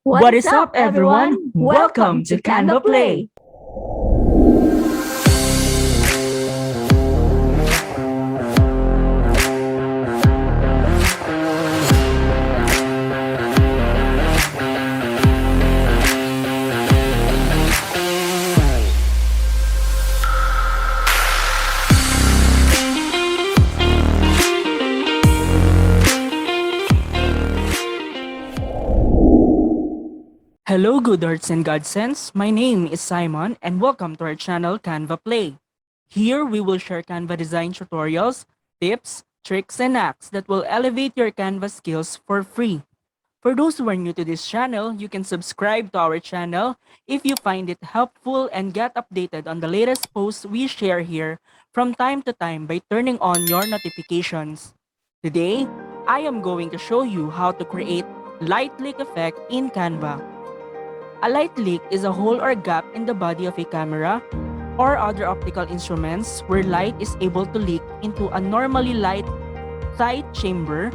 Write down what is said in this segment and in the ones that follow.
What is up, everyone? Welcome to Canvaplay. Hello, good hearts and godsends. My name is Simon and welcome to our channel Canva Play. Here we will share Canva design tutorials, tips, tricks, and hacks that will elevate your Canva skills for free. For those who are new to this channel, you can subscribe to our channel if you find it helpful and get updated on the latest posts we share here from time to time by turning on your notifications. Today, I am going to show you how to create light leak effect in Canva. A light leak is a hole or gap in the body of a camera or other optical instruments where light is able to leak into a normally light tight chamber,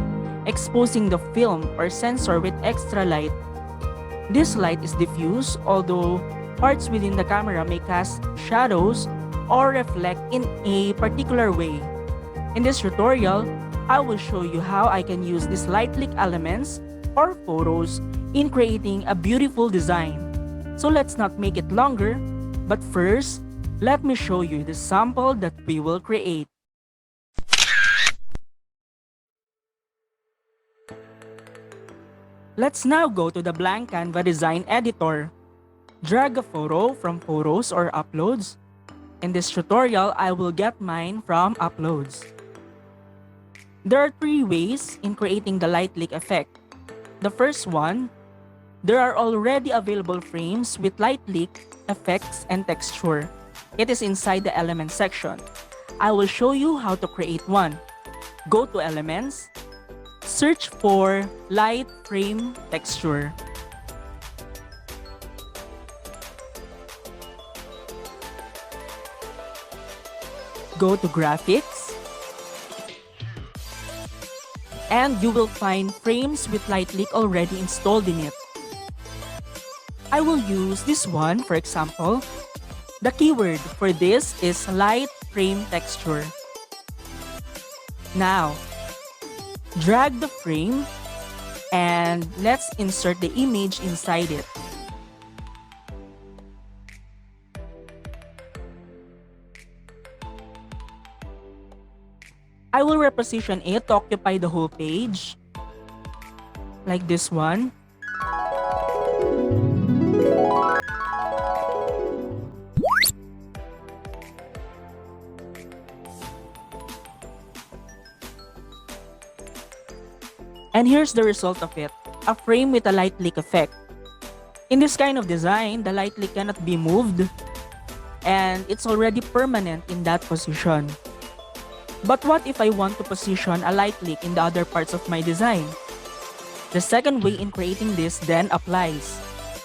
exposing the film or sensor with extra light. This light is diffuse, although parts within the camera may cast shadows or reflect in a particular way. In this tutorial, I will show you how I can use these light leak elements or photos in creating a beautiful design. So let's not make it longer, but first, let me show you the sample that we will create. Let's now go to the blank Canva design editor. Drag a photo from photos or uploads. In this tutorial, I will get mine from uploads. There are three ways in creating the light leak effect. The first one, there are already available frames with light leak, effects, and texture. It is inside the Elements section. I will show you how to create one. Go to Elements, search for Light Frame Texture. Go to Graphics, and you will find frames with light leak already installed in it. I will use this one, for example. The keyword for this is light frame texture. Now, drag the frame and let's insert the image inside it. I will reposition it to occupy the whole page, like this one. And here's the result of it, a frame with a light leak effect. In this kind of design, the light leak cannot be moved and it's already permanent in that position. But what if I want to position a light leak in the other parts of my design? The second way in creating this then applies.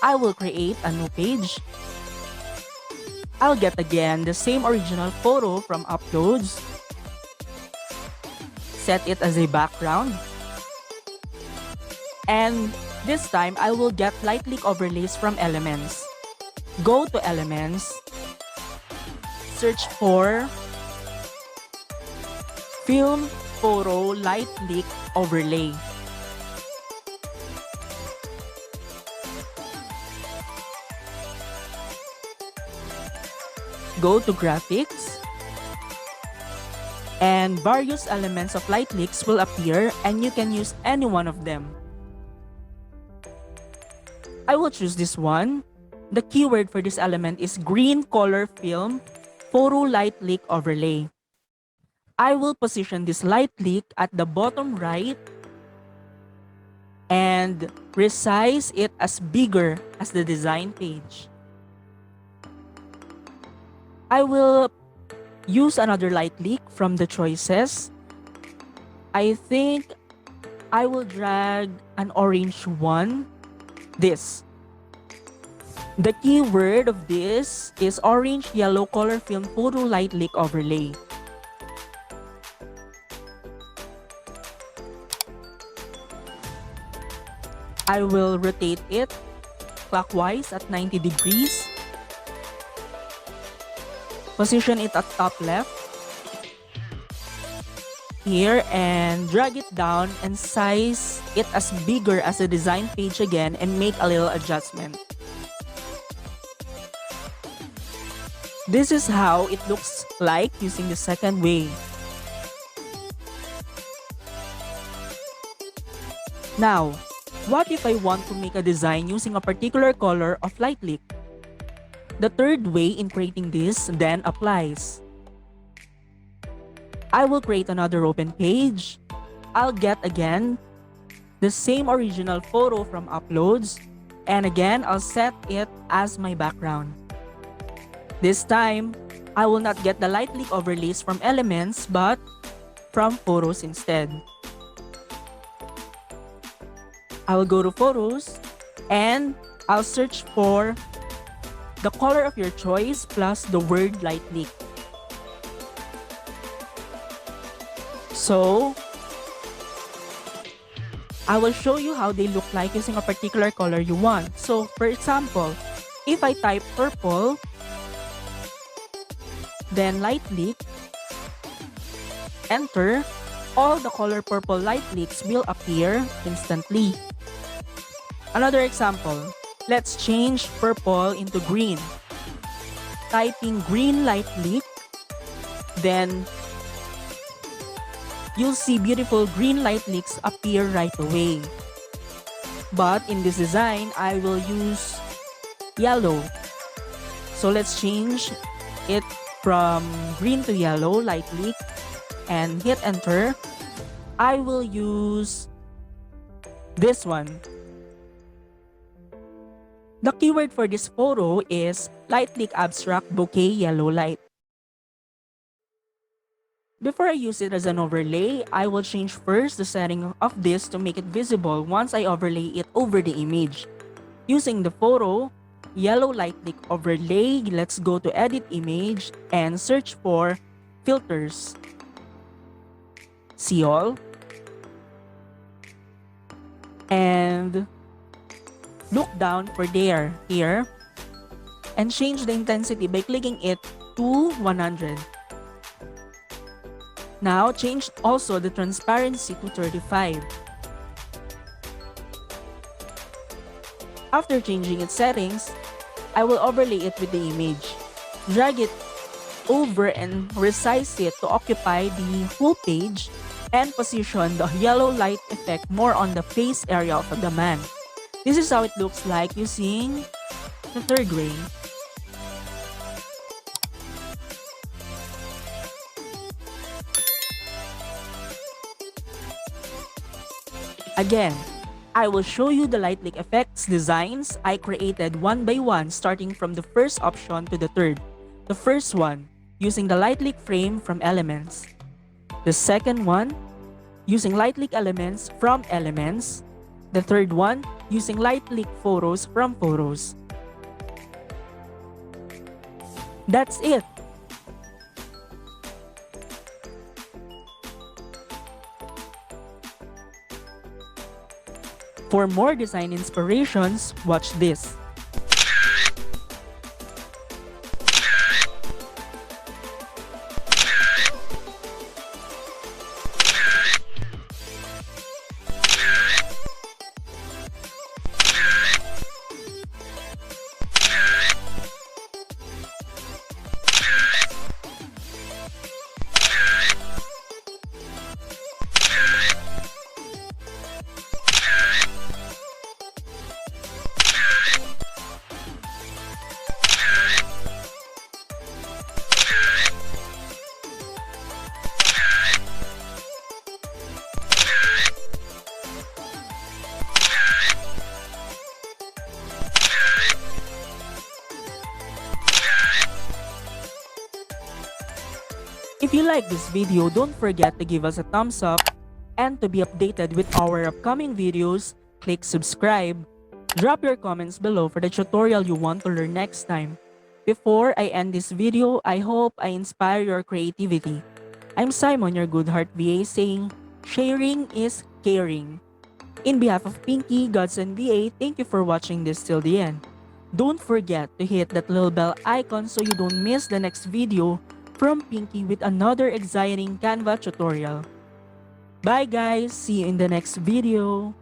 I will create a new page. I'll get again the same original photo from uploads. Set it as a background. And this time, I will get light leak overlays from Elements. Go to Elements, search for Film Photo Light Leak Overlay. Go to Graphics, and various elements of light leaks will appear and you can use any one of them. I will choose this one. The keyword for this element is green color film photo light leak overlay. I will position this light leak at the bottom right and resize it as bigger as the design page. I will use another light leak from the choices. I think I will drag an orange one. This. The keyword of this is orange yellow color film photo light leak overlay. I will rotate it counterclockwise at 90 degrees. Position it at top left. Here, and drag it down and size it as bigger as the design page again and make a little adjustment. This is how it looks like using the second way. Now, what if I want to make a design using a particular color of light leak? The third way in creating this then applies. I will create another open page. I'll get again the same original photo from uploads, and again I'll set it as my background. This time, I will not get the light leak overlays from elements but from photos instead. I will go to photos and I'll search for the color of your choice plus the word light leak. So, I will show you how they look like using a particular color you want. So, for example, if I type purple, then light leak, enter, all the color purple light leaks will appear instantly. Another example, let's change purple into green. Typing green light leak, then you'll see beautiful green light leaks appear right away. But in this design, I will use yellow. So let's change it from green to yellow light leak and hit enter. I will use this one. The keyword for this photo is light leak abstract bokeh yellow light. Before I use it as an overlay, I will change first the setting of this to make it visible once I overlay it over the image. Using the photo, yellow light leak overlay, let's go to edit image and search for filters. See all? And look down for there, here, and change the intensity by clicking it to 100. Now, change also the transparency to 35. After changing its settings, I will overlay it with the image. Drag it over and resize it to occupy the whole page and position the yellow light effect more on the face area of the man. This is how it looks like using the third way. Again, I will show you the light leak effects designs I created one by one, starting from the first option to the third. The first one, using the light leak frame from elements. The second one, using light leak elements from elements. The third one, using light leak photos from photos. That's it. For more design inspirations, watch this. If you like this video, don't forget to give us a thumbs up, and to be updated with our upcoming videos, click subscribe. Drop your comments below for the tutorial you want to learn next time. Before I end this video, I hope I inspire your creativity. I'm Simon, your good heart VA, saying, sharing is caring. In behalf of Pinky, Gods, and VA, thank you for watching this till the end. Don't forget to hit that little bell icon so you don't miss the next video from Pinky with another exciting Canva tutorial. Bye guys! See you in the next video!